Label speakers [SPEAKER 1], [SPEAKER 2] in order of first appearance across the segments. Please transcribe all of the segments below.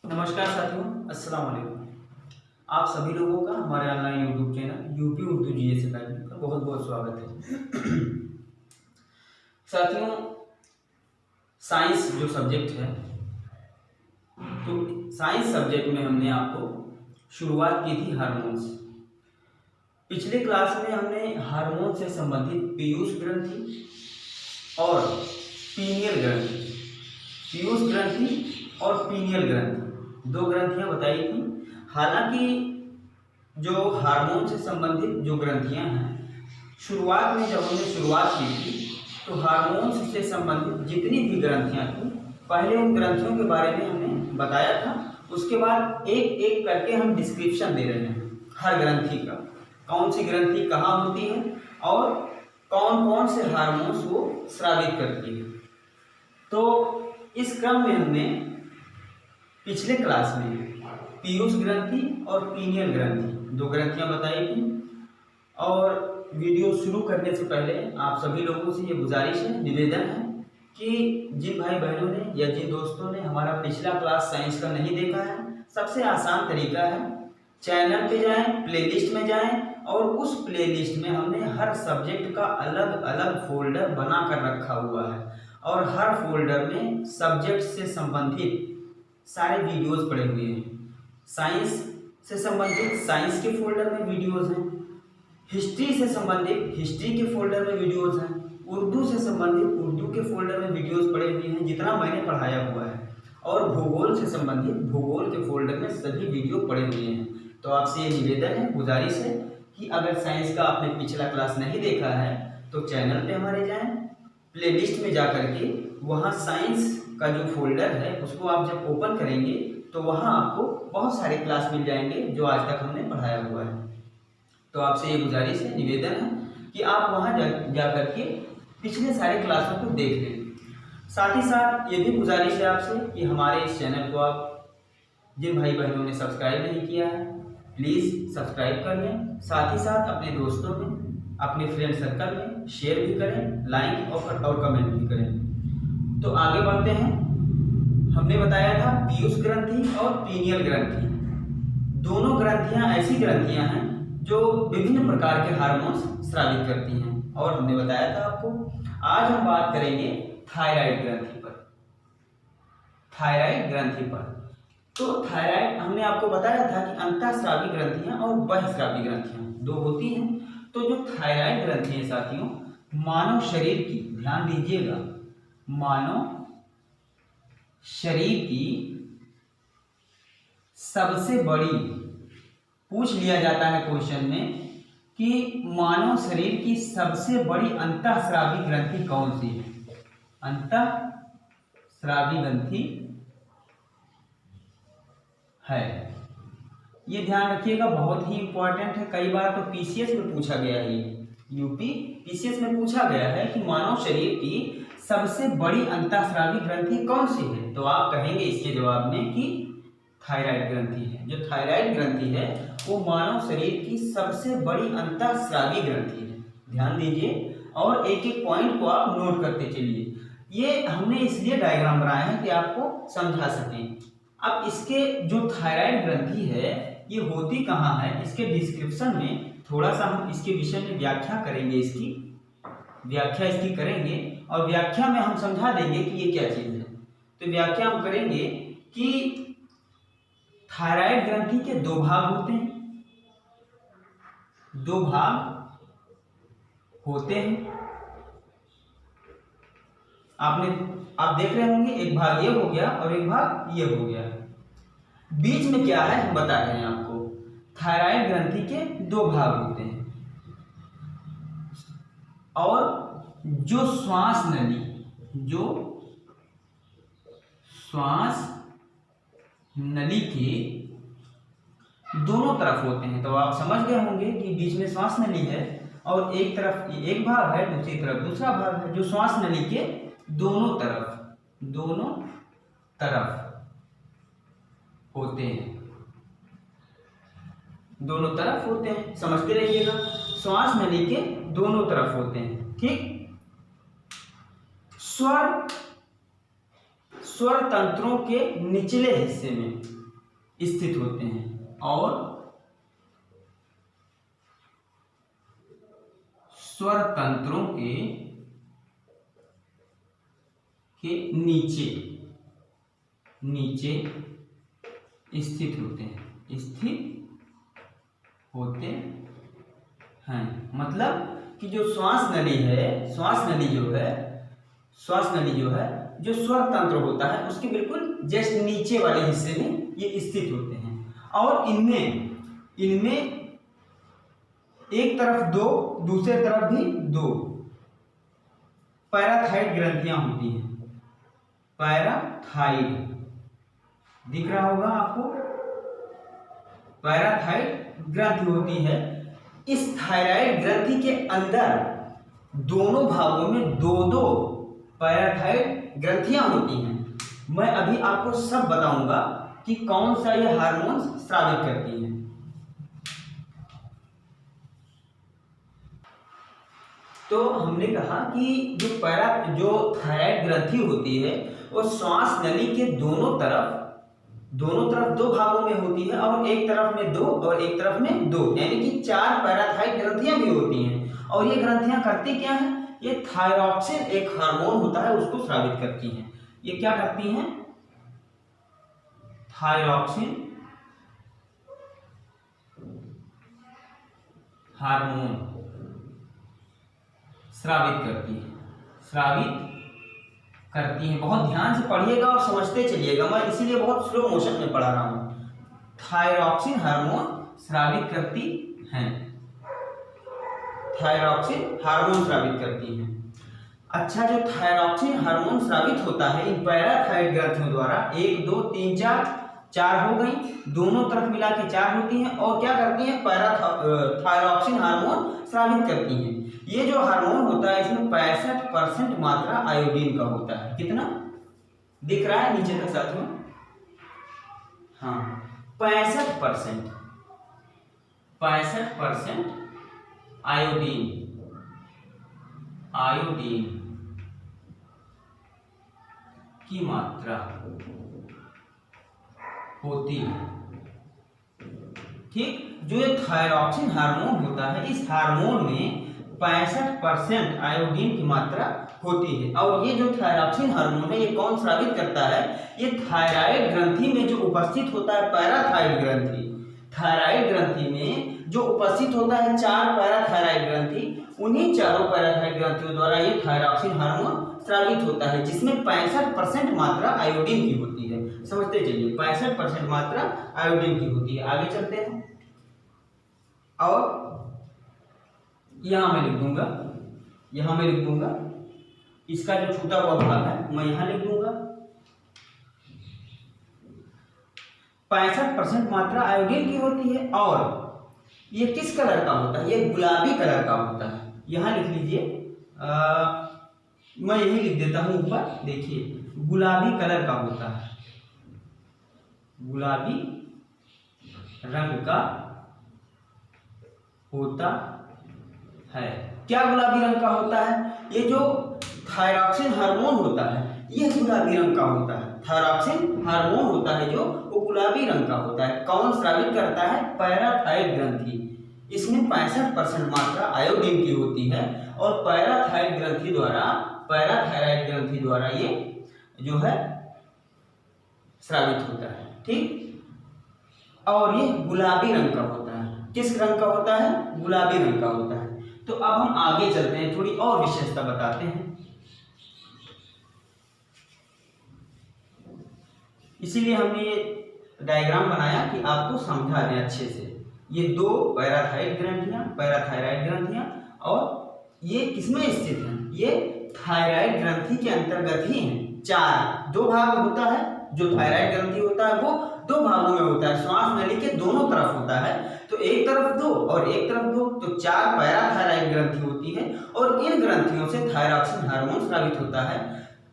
[SPEAKER 1] नमस्कार साथियों, अस्सलाम वालेकुम। आप सभी लोगों का हमारे online YouTube channel UP Urdu GS academy पर बहुत बहुत स्वागत है। साथियों, साइंस जो सब्जेक्ट है, तो साइंस सब्जेक्ट में हमने आपको शुरुआत की थी हार्मोन्स। पिछले क्लास में हमने हार्मोन से संबंधित पीयूष ग्रंथि और पीनियल ग्रंथि, पीयूष ग्रंथि और पीनियल ग्रंथि दो ग्रंथियां बताई थी। हालांकि जो हार्मोन से संबंधित जो ग्रंथियां हैं, शुरुआत में जब हमने शुरुआत की थी तो हार्मोन से संबंधित जितनी भी ग्रंथियां थी, पहले उन ग्रंथियों के बारे में हमने बताया था। उसके बाद एक एक करके हम डिस्क्रिप्शन दे रहे हैं हर ग्रंथि का, कौन सी ग्रंथि कहाँ होती है और कौन कौन से हार्मोन्स वो स्रावित करती है। तो इस क्रम में हमने पिछले क्लास में पीयूष ग्रंथि और पीनियल ग्रंथि दो ग्रंथियां बताई थी। और वीडियो शुरू करने से पहले आप सभी लोगों से ये गुजारिश है, निवेदन है कि जिन भाई बहनों ने या जिन दोस्तों ने हमारा पिछला क्लास साइंस का नहीं देखा है, सबसे आसान तरीका है, चैनल पे जाएं, प्लेलिस्ट में जाएं और उस प्लेलिस्ट में हमने हर सब्जेक्ट का अलग अलग फोल्डर बना कर रखा हुआ है और हर फोल्डर में सब्जेक्ट से संबंधित सारे वीडियोस पड़े हुए हैं। साइंस से संबंधित साइंस के फोल्डर में वीडियोस हैं, हिस्ट्री से संबंधित हिस्ट्री के फोल्डर में वीडियोस हैं, उर्दू से संबंधित उर्दू के फोल्डर में वीडियोस पड़े हुए हैं जितना मैंने पढ़ाया हुआ है, और भूगोल से संबंधित भूगोल के फोल्डर में सभी वीडियो पड़े हुए हैं। तो आपसे ये निवेदन है, गुजारिश है कि अगर साइंस का आपने पिछला क्लास नहीं देखा है तो चैनल पे हमारे जाएं, प्लेलिस्ट में जा करके वहाँ साइंस का जो फोल्डर है उसको आप जब ओपन करेंगे तो वहाँ आपको बहुत सारे क्लास मिल जाएंगे जो आज तक हमने पढ़ाया हुआ है। तो आपसे ये गुजारिश है, निवेदन है कि आप वहाँ जा करके पिछले सारे क्लासों को देख लें। साथ ही साथ ये भी गुजारिश है आपसे कि हमारे इस चैनल को आप जिन भाई बहनों ने सब्सक्राइब नहीं किया है, प्लीज़ सब्सक्राइब कर लें। साथ ही साथ अपने दोस्तों में, अपने फ्रेंड सर्कल में शेयर भी करें, लाइक और कमेंट भी करें। तो आगे बढ़ते हैं। हमने बताया था पीयूष ग्रंथि और पीनियल ग्रंथि दोनों ग्रंथियां ऐसी ग्रंथियां हैं जो विभिन्न प्रकार के हार्मोन्स स्रावित करती हैं। और हमने बताया था आपको, आज हम बात करेंगे थायराइड ग्रंथि पर। थायराइड ग्रंथि पर तो थायराइड हमने आपको बताया था कि अंतःस्रावी ग्रंथियां और बहिःस्रावी ग्रंथियां दो होती हैं। तो जो थायराइड ग्रंथि है साथियों, मानव शरीर की, ध्यान दीजिएगा, मानव शरीर की सबसे बड़ी, पूछ लिया जाता है क्वेश्चन में कि मानव शरीर की सबसे बड़ी अंतःस्रावी ग्रंथि कौन सी है। अंतःस्रावी ग्रंथि है, ये ध्यान रखिएगा, बहुत ही इंपॉर्टेंट है। कई बार तो पीसीएस में पूछा गया है, यूपी पीसीएस में पूछा गया है कि मानव शरीर की सबसे बड़ी अंतःस्रावी ग्रंथि कौन सी है। तो आप कहेंगे इसके जवाब में कि थायराइड ग्रंथि है। जो थायराइड ग्रंथि है वो मानव शरीर की सबसे बड़ी अंतःस्रावी ग्रंथि है। ध्यान दीजिए और एक एक पॉइंट को आप नोट करते चलिए। ये हमने इसलिए डायग्राम बनाया है कि आपको समझा सकें। अब इसके जो थायराइड ग्रंथि है ये होती कहाँ है, इसके डिस्क्रिप्शन में थोड़ा सा हम इसके विषय में व्याख्या करेंगे, इसकी व्याख्या इसकी करेंगे और व्याख्या में हम समझा देंगे कि ये क्या चीज है। तो व्याख्या हम करेंगे कि थायराइड ग्रंथि के दो भाग होते हैं, दो भाग होते हैं। आप देख रहे होंगे, एक भाग ये हो गया और एक भाग ये हो गया। बीच में क्या है हम बता रहे हैं आपको। थायराइड ग्रंथि के दो भाग होते हैं और जो श्वास नली, जो श्वास नली के दोनों तरफ होते हैं। तो आप समझ गए होंगे कि बीच में श्वास नली है और एक तरफ एक भाग है, दूसरी तरफ दूसरा भाग है। जो श्वास नली के दोनों तरफ होते हैं, दोनों तरफ होते हैं, समझते रहिएगा। श्वास नली के दोनों तरफ होते हैं, ठीक। स्वर तंत्रों के निचले हिस्से में स्थित होते हैं और स्वर तंत्रों के नीचे स्थित होते हैं। मतलब कि जो श्वास नली जो है जो स्वर तंत्र होता है उसके बिल्कुल जस्ट नीचे वाले हिस्से में ये स्थित होते हैं और इनमें एक तरफ 2, दूसरे तरफ भी 2 पैराथाइड ग्रंथियां होती हैं। पैराथाइड दिख रहा होगा आपको, पैराथाइड ग्रंथि होती है। इस थायराइड ग्रंथि के अंदर दोनों भागों में 2-2 पैराथाइड ग्रंथियां होती हैं। मैं अभी आपको सब बताऊंगा कि कौन सा ये हार्मोन स्रावित करती हैं। तो हमने कहा कि जो थायराइड ग्रंथि होती है वो श्वास नली के दोनों तरफ 2 भागों में होती है और एक तरफ में 2 और एक तरफ में 2, यानी कि 4 पैराथाइड ग्रंथियां भी होती हैं। और ये ग्रंथियां करती क्या है? ये थायरॉक्सिन एक हार्मोन होता है उसको स्रावित करती हैं। ये क्या करती हैं? थायरॉक्सिन हार्मोन स्रावित करती हैं। बहुत ध्यान से पढ़िएगा और समझते चलिएगा, मैं इसीलिए बहुत स्लो मोशन में पढ़ा रहा हूं। थायरॉक्सिन हार्मोन स्रावित करती हैं। थायरॉक्सिन हार्मोन स्रावित करती हैं। अच्छा, जो थायरॉक्सिन हार्मोन स्रावित होता है इन पैराथाइड ग्रंथियों द्वारा 1, 2, 3, 4 हो गई, दोनों तरफ मिला के 4 होती हैं और क्या करती हैं? थायरॉक्सिन हार्मोन स्रावित करती हैं। ये जो हार्मोन होता है इसमें 65% मात्रा आयोडीन का होता है। कितना दिख रहा है नीचे तक साथियों? हाँ, 65% आयोडीन की मात्रा होती है। ठीक, जो ये थायरॉक्सिन हार्मोन होता है इस हार्मोन में 65% आयोडीन की मात्रा होती है। और ये जो थायरॉक्सिन हार्मोन है ये कौन स्रावित करता है? ये थायराइड ग्रंथि में जो उपस्थित होता है पैराथाइड ग्रंथि, थायराइड ग्रंथि में जो उपस्थित होता है 4 पैराथाइराइड ग्रंथि, उन्हीं चारों पैराथाइड ग्रंथियों द्वारा ये थायरॉक्सिन हार्मोन स्रावित होता है जिसमें 65% मात्रा आयोडीन की होती है। समझते चलिए, 65% मात्रा आयोडीन की होती है। आगे चलते हैं और यहां मैं लिख दूंगा इसका जो छूटा हुआ भाग है मैं यहां लिख दूंगा। 65% मात्रा आयोडीन की होती है और ये किस कलर का होता है? ये गुलाबी कलर का होता है। यहां लिख लीजिए, मैं यही लिख देता हूं ऊपर, देखिए गुलाबी कलर का होता है, गुलाबी रंग का होता है। क्या गुलाबी रंग का होता है? ये जो थायरॉक्सिन हार्मोन होता है ये गुलाबी रंग का होता है। थायरॉक्सिन हार्मोन होता है जो वो गुलाबी रंग का होता है। कौन स्रावित करता है? पैराथाइड ग्रंथि। इसमें 65% मात्रा आयोडीन की होती है और पैराथाइड ग्रंथि द्वारा ये जो है स्रावित होता है। ठीक, और ये गुलाबी रंग का होता है। किस रंग का होता है? गुलाबी रंग का होता है। तो अब हम आगे चलते हैं, थोड़ी और विशेषता बताते हैं। इसीलिए हमने ये डायग्राम बनाया कि आपको समझा दें अच्छे से। ये 2 पैराथाइराइड ग्रंथियां और ये किसमें स्थित हैं? ये थायराइड ग्रंथि के अंतर्गत ही हैं। 2 भाग होता है, जो थायराइड ग्रंथि होता है वो 2 भागों में होता है, श्वास नली के दोनों तरफ होता है। तो एक तरफ 2 और एक तरफ 2, तो 4 पैराथाइराइड ग्रंथि होती है और इन ग्रंथियों से थायरॉक्सिन हार्मोन स्रावित होता है।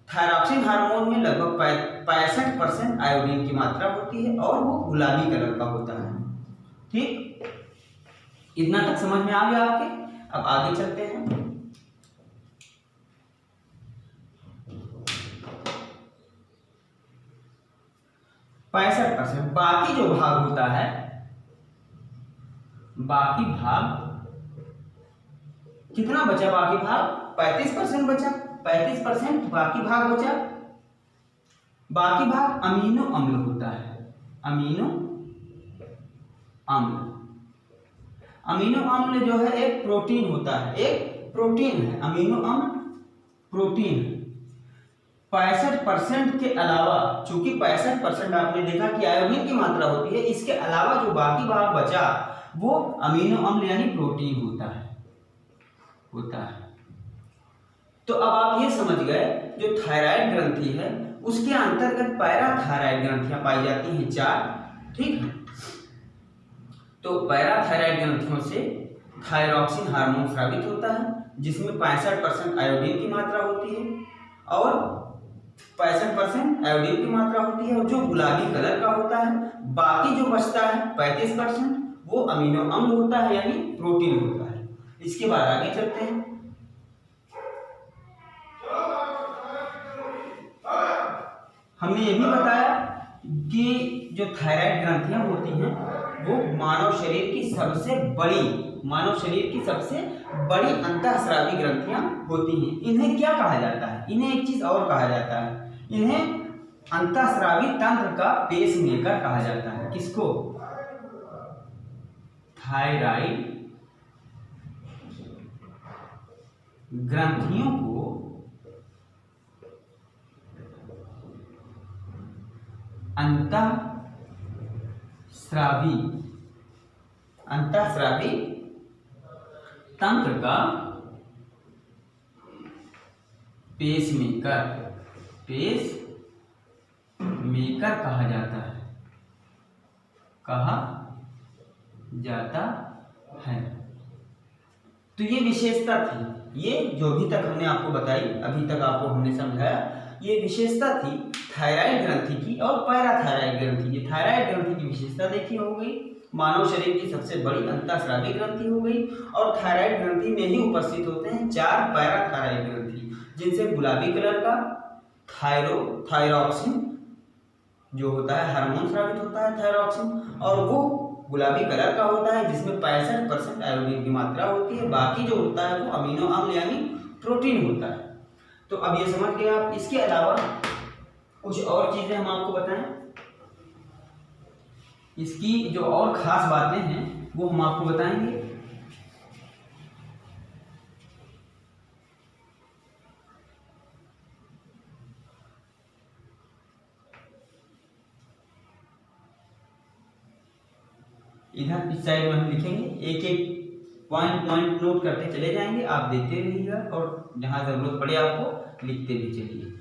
[SPEAKER 1] थायरॉक्सिन हार्मोन में लगभग 65% आयोडीन की मात्रा होती है और वो गुलाबी कलर का होता है। ठीक, इतना तक समझ में आ गया आपके? अब आगे चलते हैं। 65%। बाकी जो भाग होता है, बाकी भाग कितना बचा? बाकी भाग 35% बचा। 35% बाकी भाग बचा। बाकी भाग अमीनो अम्ल होता है। अमीनो अम्ल, अमीनो अम्ल जो है एक प्रोटीन होता है, एक प्रोटीन है। अमीनो अम्ल प्रोटीन है। 65% के अलावा, चूंकि 65% आपने देखा कि आयोडीन की मात्रा होती है, इसके अलावा जो बाकी भाग बचा वो अमीनो अम्ल यानी प्रोटीन होता है। तो अब आप ये समझ गए, जो थायराइड ग्रंथि है उसके अंतर्गत पैराथायराइड ग्रंथियां पाई जाती हैं 4। ठीक है, तो पैराथायराइड ग्रंथियों से थायरॉक्सिन हार्मोन स्रावित होता है, जिसमें 65% आयोडीन की मात्रा होती है और 65% आयोडीन की मात्रा होती है, और जो गुलाबी कलर का होता है। बाकी जो बचता है 35% वो अमीनो अम्ल होता है यानी प्रोटीन होता है। इसके बाद आगे चलते हैं। हमने ये भी बताया कि जो थायराइड ग्रंथियां होती हैं वो मानव शरीर की सबसे बड़ी अंतःस्रावी ग्रंथियां होती हैं। इन्हें क्या कहा जाता है? इन्हें एक चीज और कहा जाता है, इन्हें अंतःस्रावी तंत्र का पेसमेकर कहा जाता है। किसको? थायराइड ग्रंथियों को अंतःस्रावी तंत्र का पेसमेकर कहा जाता है। तो ये विशेषता थी, ये जो अभी तक हमने आपको बताई, अभी तक आपको हमने समझाया, ये विशेषता थी थायराइड ग्रंथि की और पैराथायराइड ग्रंथि की। थायराइड ग्रंथि की विशेषता देखी हो गई, मानव शरीर की सबसे बड़ी अंतःस्रावी ग्रंथि हो गई, और थायराइड ग्रंथि में ही उपस्थित होते हैं 4 पैराथायराइड ग्रंथि, जिनसे गुलाबी कलर का थायरॉक्सिन जो होता है हार्मोन स्रावित होता है, थायरॉक्सिन, और वो गुलाबी कलर का होता है जिसमें 65% आयोडीन की मात्रा होती है। बाकी जो होता है वो अमीनो अम्ल यानी प्रोटीन होता है। तो अब ये समझ गए आप। इसके अलावा कुछ और चीजें हम आपको बताएं, इसकी जो और खास बातें हैं वो हम आपको बताएंगे। इधर इस साइड में हम लिखेंगे, एक एक पॉइंट नोट करते चले जाएंगे, आप देखते रहिएगा और जहां जरूरत पड़े आपको लिखते भी चलिए।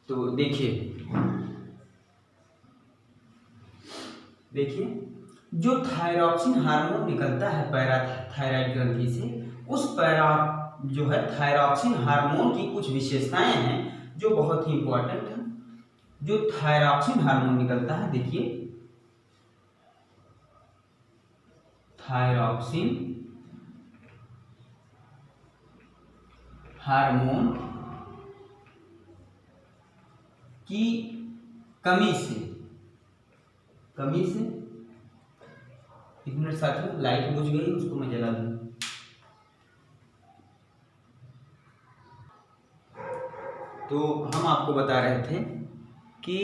[SPEAKER 1] तो देखिए जो थायरॉक्सिन हार्मोन निकलता है पैराथायराइड ग्रंथि से, उस जो है थायरॉक्सिन हार्मोन की कुछ विशेषताएं हैं जो बहुत ही इंपॉर्टेंट है। जो थायरॉक्सिन हार्मोन निकलता है, देखिए थायरॉक्सिन हार्मोन की कमी से एक मिनट साथियों, लाइट बुझ गई, उसको मैं जला दूं। तो हम आपको बता रहे थे कि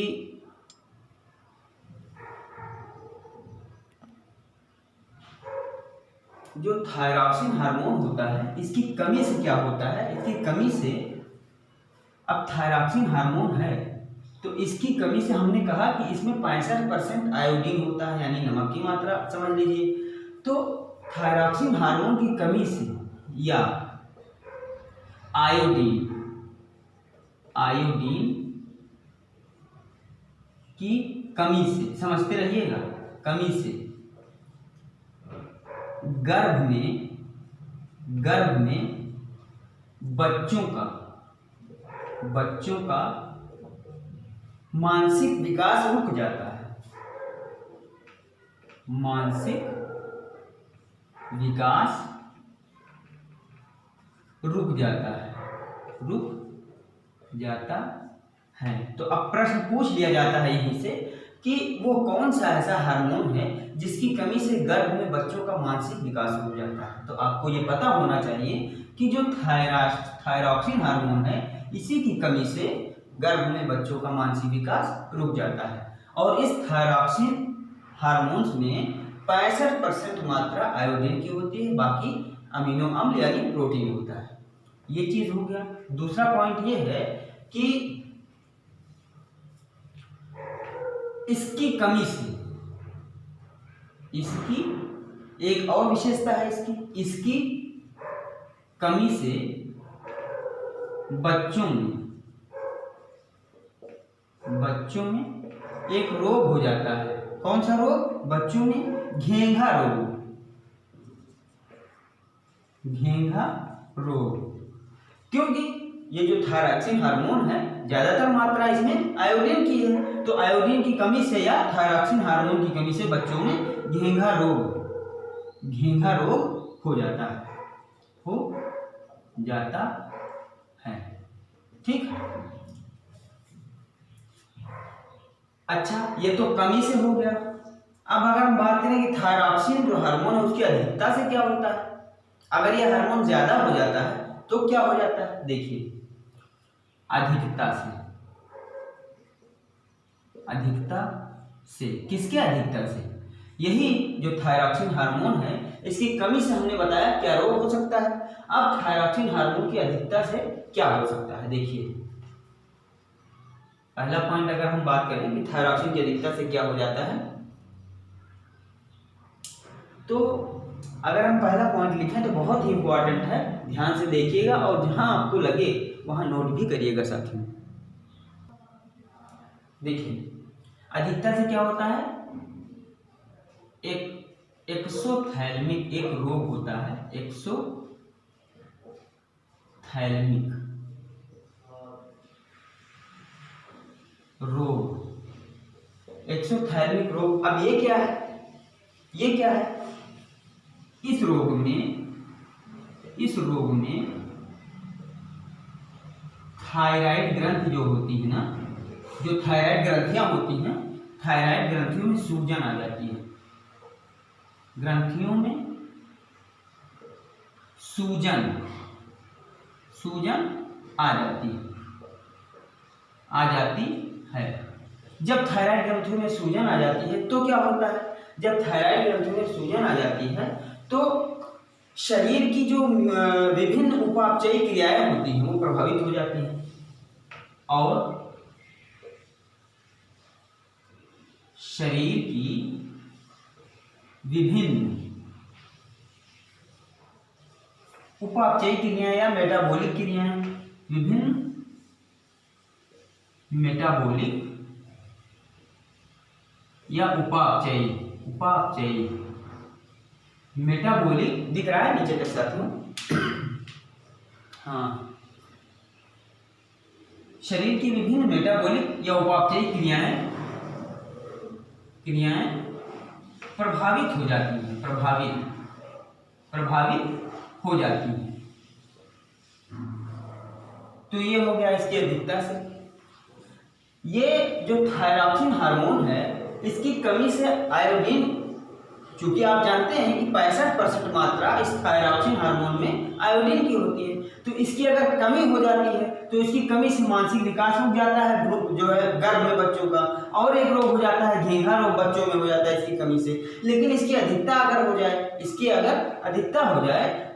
[SPEAKER 1] जो थायरॉक्सिन हार्मोन होता है, इसकी कमी से क्या होता है? इसकी कमी से, अब थायरॉक्सिन हार्मोन है तो इसकी कमी से हमने कहा कि इसमें 65% आयोडीन होता है यानी नमक की मात्रा, समझ लीजिए। तो थायरॉक्सिन हार्मोन की कमी से या आयोडीन की कमी से, समझते रहिएगा, कमी से गर्भ में बच्चों का मानसिक विकास रुक जाता है। मानसिक विकास रुक जाता है। तो अब प्रश्न पूछ लिया जाता है यहीं से कि वो कौन सा ऐसा हार्मोन है जिसकी कमी से गर्भ में बच्चों का मानसिक विकास रुक जाता है। तो आपको ये पता होना चाहिए कि जो थायरॉक्सिन हार्मोन है, इसी की कमी से गर्भ में बच्चों का मानसिक विकास रुक जाता है। और इस थायरॉक्सिन हार्मोन्स में 65% मात्रा आयोडीन की होती है, बाकी अमीनो अम्ल यानी प्रोटीन होता है। ये चीज हो गया। दूसरा पॉइंट ये है कि इसकी कमी से, इसकी एक और विशेषता है इसकी कमी से बच्चों में एक रोग हो जाता है। कौन सा रोग? बच्चों में घेंघा रोग। क्योंकि ये जो थायरॉक्सिन हार्मोन है, ज्यादातर मात्रा इसमें आयोडीन की है। तो आयोडीन की कमी से या थायरॉक्सिन हार्मोन की कमी से बच्चों में घेंघा रोग हो जाता है। ठीक। अच्छा, ये तो कमी से हो गया। अब अगर हम बात करें कि थायरॉक्सिन जो हार्मोन है उसकी अधिकता से क्या होता है, अगर यह हार्मोन ज्यादा हो जाता है तो क्या हो जाता है? देखिए, अधिकता से किसके अधिकता से? यही जो थायरॉक्सिन हार्मोन है, इसकी कमी से हमने बताया क्या रोग हो सकता है। अब थायरॉक्सिन हार्मोन की अधिकता से क्या हो सकता है? देखिए, पहला पॉइंट अगर हम बात करें कि थायरॉक्सिन की अधिकता से क्या हो जाता है, तो अगर हम पहला पॉइंट लिखें तो बहुत ही इंपॉर्टेंट है, ध्यान से देखिएगा और जहां आपको लगे वहां नोट भी करिएगा साथियों। देखिए, अधिकता से क्या होता है? एक एक्सोथैलेमिक एक रोग होता है, एक्सोथैलेमिक रोग। अब ये क्या है? इस रोग में थायराइड ग्रंथि जो होती है ना, जो थायराइड ग्रंथियां होती हैं, थायराइड ग्रंथियों में सूजन आ जाती है। ग्रंथियों में सूजन आ जाती है। जब थायराइड ग्रंथियों में सूजन आ जाती है तो क्या होता है? जब थायराइड ग्रंथियों में सूजन आ जाती है तो शरीर की जो विभिन्न उपापचयी क्रियाएं होती हैं वो प्रभावित हो जाती हैं, और शरीर की विभिन्न उपापचयी क्रियाएं या मेटाबॉलिक क्रियाएं, विभिन्न मेटाबॉलिक या उपापचयी मेटाबॉलिक दिख रहा है नीचे के साथियों? हाँ, शरीर की विभिन्न मेटाबॉलिक या उपापचयी क्रियाएं प्रभावित हो जाती हैं, प्रभावित हो जाती हैं। तो ये हो गया इसकी अधिकता से। ये जो थायरॉक्सिन हार्मोन है, इसकी कमी से आयोडीन, चूंकि आप जानते हैं कि 65% मात्रा इस थायरॉक्सिन हार्मोन में आयोडीन की होती है, तो इसकी अगर कमी हो जाती है तो इसकी कमी से मानसिक विकास रुक जाता है, जो है गर्भ में बच्चों का। और एक रोग हो जाता है घेंघा रोग, बच्चों में हो जाता है इसकी कमी से। लेकिन इसकी अधिकता अगर हो जाए,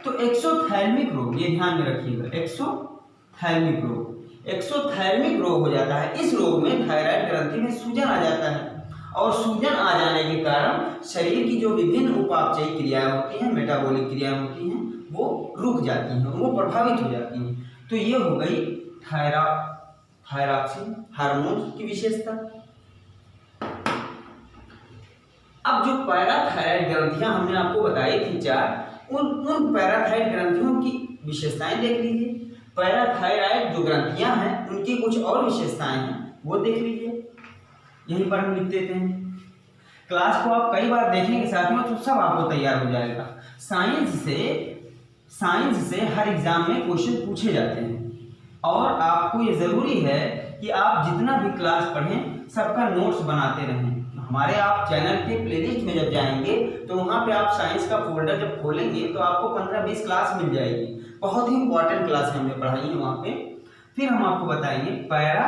[SPEAKER 1] तो एक्सोथैलेमिक रोग, ये ध्यान में रखिएगा, एक्सोथैलेमिक रोग हो जाता है। इस रोग में थायराइड ग्रंथि में सूजन आ जाता है, और सूजन आ जाने के कारण शरीर की जो विभिन्न उपापचयी क्रियाएं होती हैं, मेटाबॉलिक क्रियाएं होती हैं, वो रुक जाती हैं, वो प्रभावित हो जाती हैं। तो ये हो गई थायरॉक्सिन हार्मोन की विशेषता। अब जो पैराथायराइड ग्रंथियां हमने आपको बताई थी 4, उन पैराथायराइड ग्रंथियों की विशेषताएं देख लीजिए। पैराथायराइड जो ग्रंथियां हैं उनकी कुछ और विशेषताएं हैं, वो देख लीजिए। यहीं पर हम लिख देते हैं। क्लास को आप कई बार देखने के साथ में तो सब आपको तैयार हो जाएगा। साइंस से हर एग्जाम में क्वेश्चन पूछे जाते हैं, और आपको ये जरूरी है कि आप जितना भी क्लास पढ़ें सबका नोट्स बनाते रहें। हमारे आप चैनल के प्लेलिस्ट में जब जाएंगे तो वहाँ पे आप साइंस का फोल्डर जब खोलेंगे तो आपको 15-20 क्लास मिल जाएगी। बहुत ही इंपॉर्टेंट क्लास हमने पढ़ाई है वहाँ पे। फिर हम आपको बताएंगे पैरा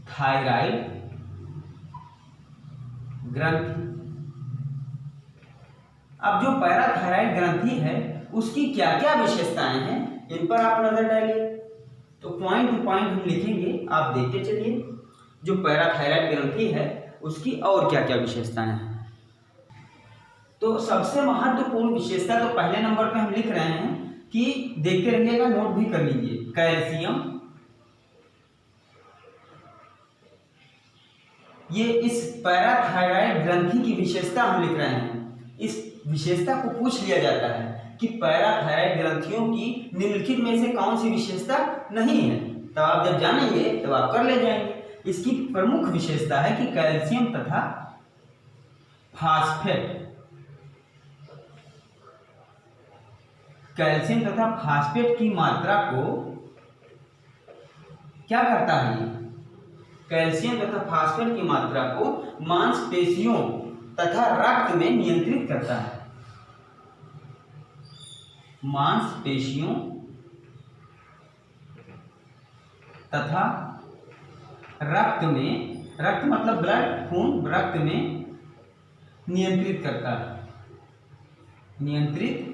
[SPEAKER 1] थायराइड ग्रंथि। अब जो पैराथायराइड ग्रंथि है उसकी क्या क्या विशेषताएं हैं, इन पर आप नजर डालिए। तो पॉइंट टू पॉइंट हम लिखेंगे, आप देखते चलिए। जो पैराथायराइड ग्रंथि है उसकी और क्या क्या विशेषताएं हैं। तो सबसे महत्वपूर्ण विशेषता तो पहले नंबर पे हम लिख रहे हैं कि देखते रहिएगा, नोट भी कर लीजिए। कैल्शियम, ये इस पैराथायराइड ग्रंथि की विशेषता हम लिख रहे हैं। इस विशेषता को पूछ लिया जाता है कि पैराथायराइड ग्रंथियों की निम्नलिखित में से कौन सी विशेषता नहीं है, तब आप जब जानेंगे तब आप कर ले जाएंगे। इसकी प्रमुख विशेषता है कि कैल्शियम तथा फास्फेट, कैल्शियम तथा फास्फेट की मात्रा को क्या करता है, ये कैल्शियम तथा फास्फेट की मात्रा को मांसपेशियों तथा रक्त में नियंत्रित करता है। मांसपेशियों तथा रक्त में, रक्त मतलब ब्लड, खून, रक्त में नियंत्रित करता है, नियंत्रित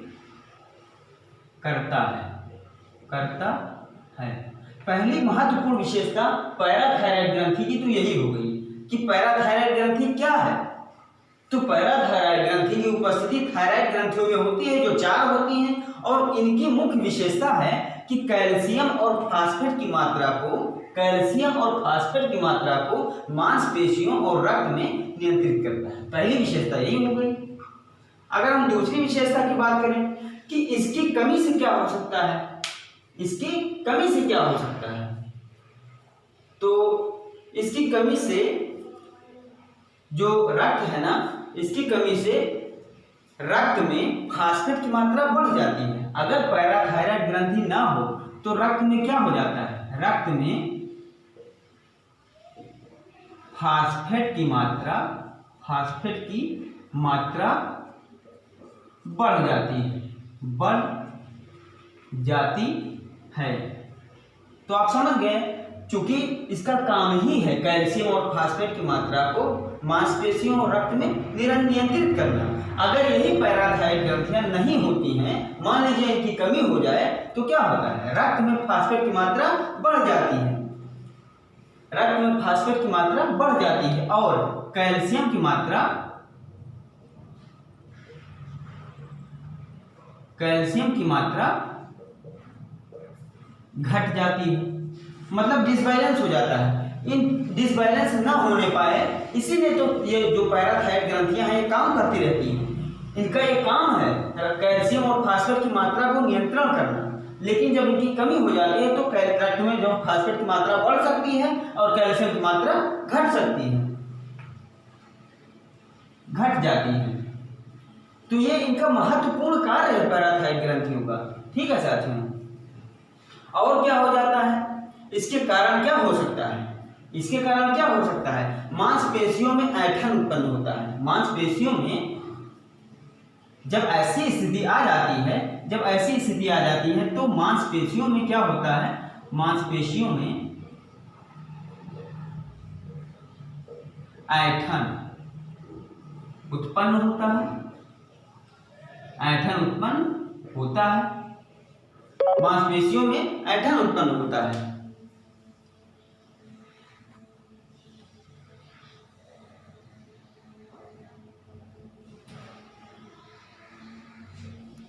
[SPEAKER 1] करता है। पहली महत्वपूर्ण विशेषता पैराथायराइड ग्रंथि की तो यही हो गई कि पैराथायराइड ग्रंथि क्या है। तो पैराथायराइड ग्रंथि की उपस्थिति थायराइड ग्रंथियों में होती है, जो 4 होती हैं, और इनकी मुख्य विशेषता है कि कैल्शियम और फास्फेट की मात्रा को, कैल्शियम और फास्फेट की मात्रा को मांसपेशियों और रक्त में नियंत्रित करता है। पहली विशेषता यही हो गई। अगर हम दूसरी विशेषता की बात करें कि इसकी कमी से क्या हो सकता है, इसकी कमी से क्या हो सकता है, तो इसकी कमी से जो रक्त है ना, इसकी कमी से रक्त में फास्फेट की मात्रा बढ़ जाती है। अगर पैराथायराइड ग्रंथि ना हो तो रक्त में क्या हो जाता है, रक्त में फास्फेट की मात्रा बढ़ जाती है। तो आप समझ गए, चूंकि इसका काम ही है कैल्शियम और फास्फेट की मात्रा को मांसपेशियों और रक्त में नियंत्रित करना। अगर यही पैराथायराइड ग्रंथियां नहीं होती हैं, मान लीजिए इनकी कमी हो जाए, तो क्या होता है, रक्त में फास्फेट की मात्रा बढ़ जाती है, रक्त में फास्फेट की मात्रा बढ़ जाती है और कैल्शियम की मात्रा घट जाती है, मतलब डिसबैलेंस हो जाता है। इन डिसबैलेंस ना होने पाए, इसीलिए तो ये जो पैराथायराइड ग्रंथियां हैं ये काम करती रहती हैं। इनका ये काम है कैल्शियम और फास्फेट की मात्रा को नियंत्रण करना। लेकिन जब इनकी कमी हो जाती है तो रक्त में जो फास्फेट की मात्रा बढ़ सकती है और कैल्शियम की मात्रा घट जाती है। तो ये इनका महत्वपूर्ण कार्य है पैराथायराइड ग्रंथियों का। ठीक है साथियों, और क्या हो जाता है, इसके कारण क्या हो सकता है, इसके कारण क्या हो सकता है, मांसपेशियों में ऐंठन उत्पन्न होता है। मांसपेशियों में जब ऐसी स्थिति आ जाती है तो मांसपेशियों में क्या होता है, मांसपेशियों में ऐंठन उत्पन्न होता है, मांसपेशियों में ऐंठन उत्पन्न होता है।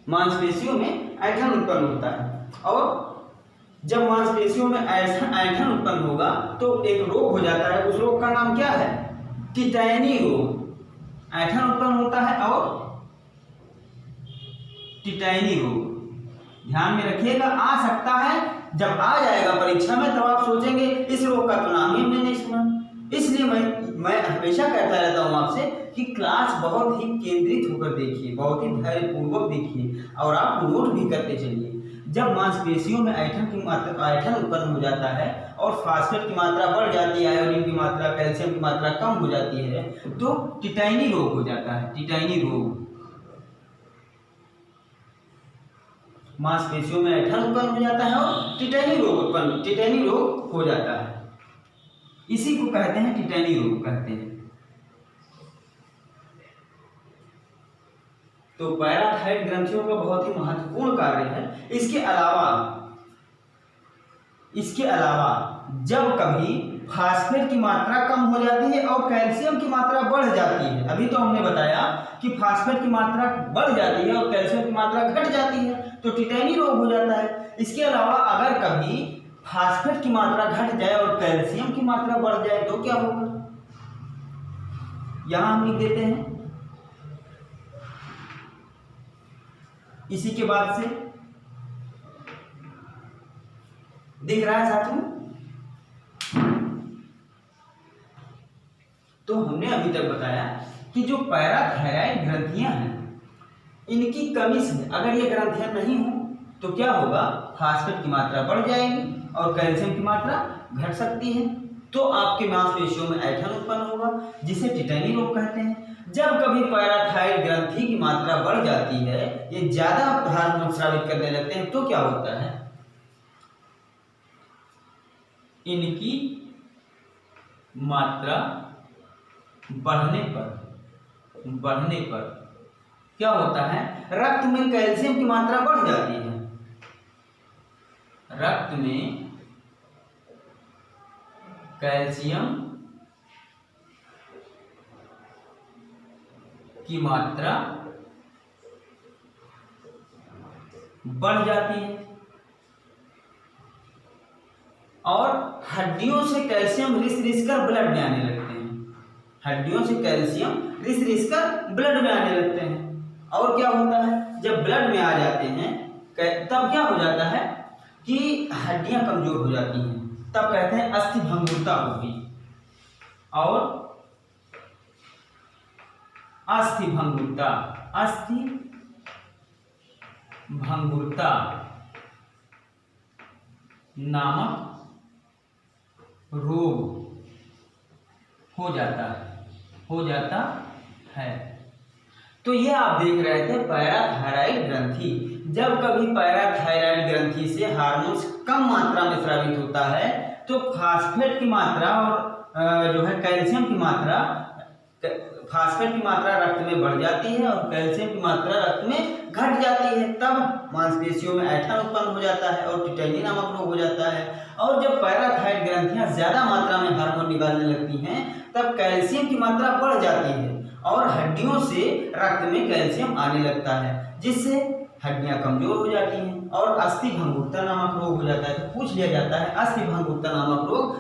[SPEAKER 1] मांसपेशियों में ऐंठन उत्पन्न होता है और जब मांसपेशियों में ऐंठन उत्पन्न होगा तो एक रोग हो जाता है। उस रोग का नाम क्या है, टिटैनी रोग। ऐंठन उत्पन्न होता है और टिटैनी रोग, ध्यान में रखिएगा, आ सकता है। जब आ जाएगा परीक्षा में तब आप सोचेंगे इस रोग का तो नाम ही हमने नहीं सुना। इसलिए मैं हमेशा कहता रहता हूँ आपसे कि क्लास बहुत ही केंद्रित होकर देखिए, बहुत ही धैर्यपूर्वक देखिए और आप नोट भी करते चलिए। जब मांसपेशियों में ऐंठन उत्पन्न हो जाता है और फास्फेट की मात्रा बढ़ जाती है, आयोडीन की मात्रा, कैल्शियम की मात्रा कम हो जाती है, तो टिटाइनी रोग हो जाता है। टिटाइनी रोग, मांसपेशियों में ऐंठन उत्पन्न हो जाता है और टिटाइनी रोग हो जाता है। इसी को कहते हैं टिटाइनी रोग कहते हैं। तो पैराथायरॉइड ग्रंथियों का बहुत ही महत्वपूर्ण कार्य है। इसके अलावा जब कभी फास्फेट की मात्रा कम हो जाती है और कैल्शियम की मात्रा बढ़ जाती है, अभी तो हमने बताया कि फास्फेट की मात्रा बढ़ जाती है और कैल्शियम की मात्रा घट जाती है, तो टिटाइनी रोग हो जाता है। इसके अलावा अगर कभी फास्फेट की मात्रा घट जाए और कैल्शियम की मात्रा बढ़ जाए तो क्या होगा, यहां हम लिख देते हैं। इसी के बाद से दिख रहा है साथियों। तो हमने अभी तक बताया कि जो पैराथायरॉइड ग्रंथियां हैं, इनकी कमी से अगर ये ग्रंथियां नहीं हो तो क्या होगा, फास्फेट की मात्रा बढ़ जाएगी और कैल्शियम की मात्रा घट सकती है, तो आपके मांसपेशियों में ऐंठन उत्पन्न होगा, जिसे टिटाइनी रोग कहते हैं। जब कभी पैराथायरॉइड ग्रंथि की मात्रा बढ़ जाती है, ये ज्यादा हार्मोन स्रावित करने लगते हैं, तो क्या होता है, इनकी मात्रा बढ़ने पर क्या होता है, रक्त में कैल्शियम की मात्रा बढ़ जाती है। रक्त में कैल्शियम की मात्रा बढ़ जाती है और हड्डियों से कैल्शियम रिस कर ब्लड में आने लगते हैं। हड्डियों से कैल्शियम रिस कर ब्लड में आने लगते हैं। और क्या होता है, जब ब्लड में आ जाते हैं तब क्या हो जाता है कि हड्डियां कमजोर हो जाती हैं, तब कहते हैं अस्थि भंगुरता होगी। और अस्थि भंगुरता नामक रोग हो जाता है। तो ये आप देख रहे थे पैराथायरॉइड ग्रंथि। जब कभी पैराथायरॉइड ग्रंथि से हार्मोन्स कम मात्रा में स्रावित होता है तो फास्फेट की मात्रा और जो है कैल्शियम की मात्रा, फास्फेट की मात्रा रक्त में बढ़ जाती है और कैल्शियम की मात्रा रक्त में घट जाती है, तब मांसपेशियों में ऐंठन उत्पन्न हो जाता है और टिटाइनी नामक रोग हो जाता है। और जब पैराथायरॉइड ग्रंथियां ज्यादा मात्रा में हार्मोन निकालने लगती हैं, तब कैल्शियम की मात्रा बढ़ जाती है और हड्डियों से रक्त में कैल्शियम आने लगता है, जिससे हड्डियां कमजोर हो जाती हैं और अस्थि भंगुरता नामक रोग हो जाता है। तो पूछ लिया जाता है अस्थि भंगुरता नामक रोग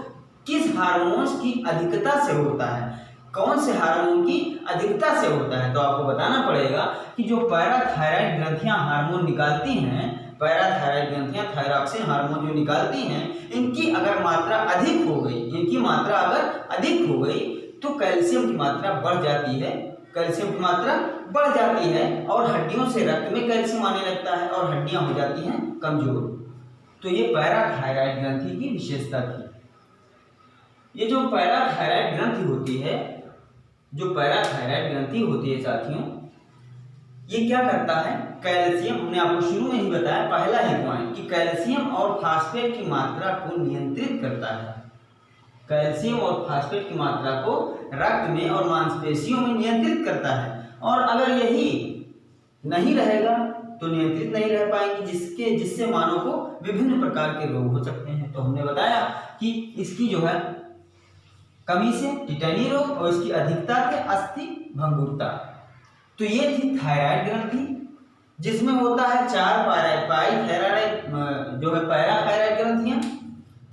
[SPEAKER 1] किस हार्मोन्स की अधिकता से होता है, कौन से हार्मोन की अधिकता से होता है। तो आपको बताना पड़ेगा कि जो पैराथायरॉइड ग्रंथियां हार्मोन निकालती हैं, पैराथायरॉइड ग्रंथियां थायरॉक्सिन हार्मोन जो निकालती हैं, इनकी अगर मात्रा अधिक हो गई तो कैल्शियम की मात्रा बढ़ जाती है और हड्डियों से रक्त में कैल्शियम आने लगता है और हड्डियां हो जाती हैं कमजोर। तो ये पैराथायरॉइड ग्रंथि की विशेषता थी। ये जो पैराथायरॉइड ग्रंथि होती है साथियों, ये क्या करता है, कैल्शियम, हमने आपको शुरू में ही बताया, पहला ही पॉइंट, कि कैल्शियम और फास्फेट की मात्रा को नियंत्रित करता है। कैल्शियम और फास्फेट की मात्रा को रक्त में और मांसपेशियों में नियंत्रित करता है, और अगर यही नहीं रहेगा तो नियंत्रित नहीं रह पाएंगे, जिससे मानव को विभिन्न प्रकार के रोग हो सकते हैं। तो हमने बताया कि इसकी जो है कमी से टिटाइनी रोग और इसकी अधिकता से अस्थि भंगुरता। तो ये थी थायराइड ग्रंथि, जिसमें होता है 4 पैराथायरॉइड जो है पैराथायरॉइड ग्रंथियां।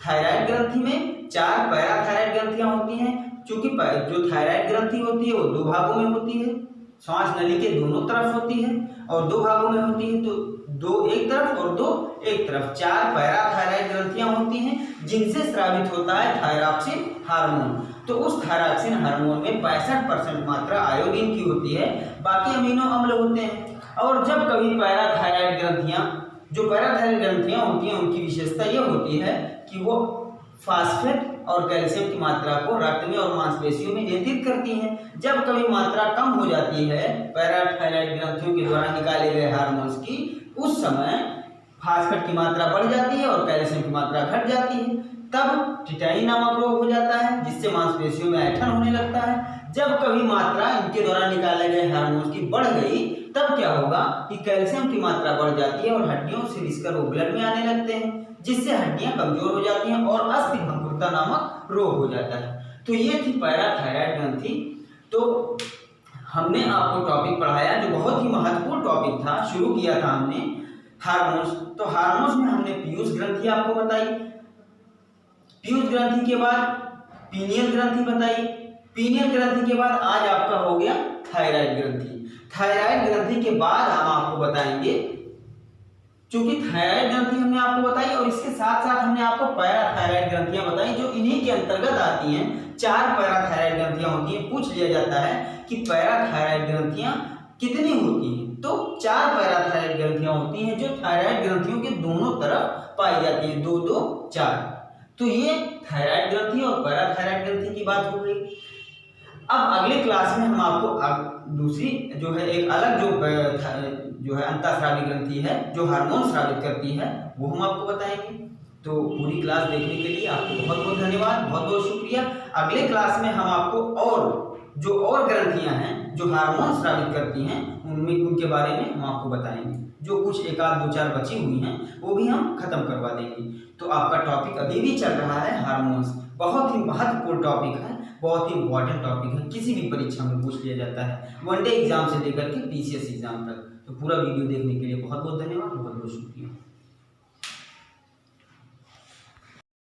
[SPEAKER 1] थायराइड ग्रंथि में 4 पैराथायरॉइड ग्रंथियां होती हैं। चूंकि जो थायराइड ग्रंथि होती है वो 2 भागों में होती है, श्वास नली के दोनों तरफ होती है और 2 भागों में होती है, तो 2 एक तरफ और 2 एक तरफ। 4 पैराथायरॉइड ग्रंथियां होती हैं जिनसे स्रावित होता है थायरॉक्सिन हार्मोन। तो उस थायरॉक्सिन हार्मोन में 65% मात्रा आयोडीन की होती है, बाकी अमीनो अम्ल होते हैं। और जब कभी पैराथायरॉइड ग्रंथियां जो पैराथायराइड ग्रंथियां होती हैं उनकी विशेषता ये होती है कि वो फास्फेट और कैल्शियम की मात्रा को रक्त में और मांसपेशियों में नियंत्रित करती हैं। जब कभी मात्रा कम हो जाती है पैराथायराइड ग्रंथियों के द्वारा निकाले गए हार्मोन्स की, उस समय फास्फेट की मात्रा बढ़ जाती है और कैल्शियम की मात्रा घट जाती है। तब टिटाई नामक रोग हो जाता है, जिससे मांसपेशियों में ऐंठन होने लगता है। जब कभी मात्रा इनके द्वारा निकाले गए हार्मोन्स की बढ़ गई, तब क्या होगा कि कैल्शियम की मात्रा बढ़ जाती है और हड्डियों से रिसकर वो ब्लड में आने लगते हैं, जिससे हड्डियां कमजोर हो जाती हैं और अस्थि भंगुरता नामक रोग हो जाता है। तो ये थी पैराथायराइड ग्रंथि। तो हमने आपको टॉपिक पढ़ाया जो बहुत ही महत्वपूर्ण टॉपिक था, शुरू किया था हमने हार्मोन्स। तो हार्मोन्स में हमने पीयूष ग्रंथि आपको बताई, पीयूष ग्रंथि के बाद पीनियल ग्रंथि बताई, पीनियल ग्रंथि के बाद आज आपका हो गया थायराइड ग्रंथि। थायराइड ग्रंथि के बाद हम आपको बताएंगे, क्योंकि थायराइड ग्रंथि हमने आपको बताई और इसके साथ साथ हमने आपको पैराथायराइड ग्रंथियां बताई जो इन्हीं के अंतर्गत आती हैं। 4 पैराथायराइड ग्रंथियां होती हैं। पूछ लिया जाता है कि पैराथायराइड ग्रंथियां कितनी होती हैं, तो 4 पैराथायराइड ग्रंथियां होती हैं जो थायराइड ग्रंथियों के दोनों तरफ पाई जाती है, 2 2 4। तो ये थायराइड ग्रंथि और पैराथायराइड ग्रंथि की बात हो गई। अब अगले क्लास में हम आपको दूसरी जो है एक अलग जो है अंतःस्रावी ग्रंथि है जो हार्मोन स्रावित करती है, वो हम आपको बताएंगे। तो पूरी क्लास देखने के लिए आपको बहुत बहुत धन्यवाद, बहुत बहुत शुक्रिया। अगले क्लास में हम आपको और ग्रंथियां हैं जो हार्मोन स्रावित करती हैं उनके बारे में हम आपको बताएंगे। जो कुछ 1 आध 2 4 बची हुई हैं वो भी हम खत्म करवा देंगे। तो आपका टॉपिक अभी भी चल रहा है हार्मोन्स, बहुत ही महत्वपूर्ण टॉपिक है, बहुत ही इंपॉर्टेंट टॉपिक है, किसी भी परीक्षा में पूछ लिया जाता है, वनडे एग्जाम से लेकर के पीसीएस एग्जाम तक। तो पूरा वीडियो देखने के लिए बहुत बहुत धन्यवाद, बहुत बहुत शुक्रिया।